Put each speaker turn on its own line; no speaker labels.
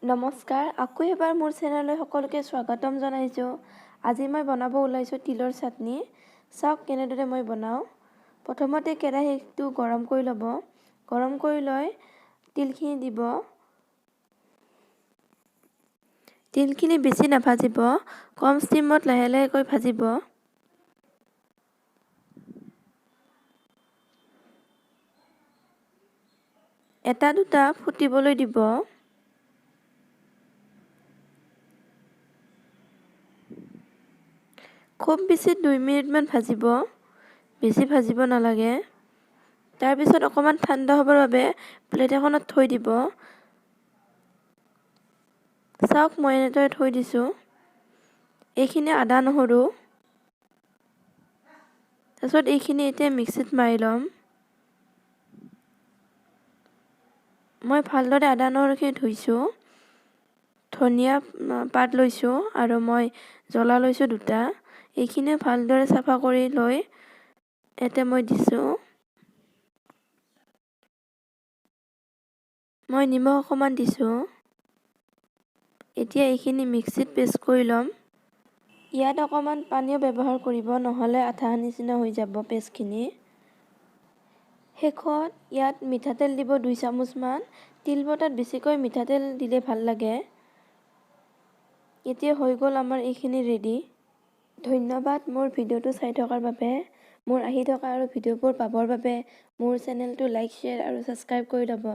নমস্কাৰ, আকৌ এবাৰ মোৰ চেনেললৈ সকলোকে স্বাগতম জনাইছোঁ। আজি মই বনাব ওলাইছোঁ তিলৰ চাটনি। চাওক কেনেদৰে মই বনাওঁ। প্ৰথমতে কেৰাহীটো গৰম কৰি ল'ব। গৰম কৰি লৈ তিলখিনি দিব। তিলখিনি বেছি নাভাজিব, কম ষ্টিমত লাহে লাহেকৈ ভাজিব। এটা দুটা ফুটিবলৈ দিব। খুব বেছি 2 মিনিটমান ভাজিব, বেছি ভাজিব নালাগে। তাৰপিছত অকণমান ঠাণ্ডা হ'বৰ বাবে প্লেট এখনত থৈ দিব। চাওক মই এনেদৰে থৈ দিছোঁ। এইখিনি আদা নহৰু। তাৰপিছত এইখিনি এতিয়া মিক্সিত মাৰি ল'ম। মই ভালদৰে আদা নহৰুখিনি ধুইছোঁ। ধনিয়া পাত লৈছোঁ আৰু মই জ্বলা লৈছোঁ 2টা। এইখিনি ভালদৰে চাফা কৰি লৈ ইয়াতে মই দিছোঁ। মই নিমখ অকণমান দিছোঁ। এতিয়া এইখিনি মিক্সিত পেষ্ট কৰি ল'ম। ইয়াত অকণমান পানীও ব্যৱহাৰ কৰিব, নহ'লে আঠা নিচিনা হৈ যাব পেষ্টখিনি। শেষত ইয়াত মিঠাতেল দিব 2 চামুচমান। তিল বতাত বেছিকৈ মিঠাতেল দিলে ভাল লাগে। এতিয়া হৈ গ'ল আমাৰ এইখিনি ৰেডি। ধন্যবাদ মোৰ ভিডিঅ'টো চাই থকাৰ বাবে। মোৰ আহি থকা আৰু ভিডিঅ'বোৰ পাবৰ বাবে মোৰ চেনেলটো লাইক, শ্বেয়াৰ আৰু ছাবস্ক্ৰাইব কৰি ল'ব।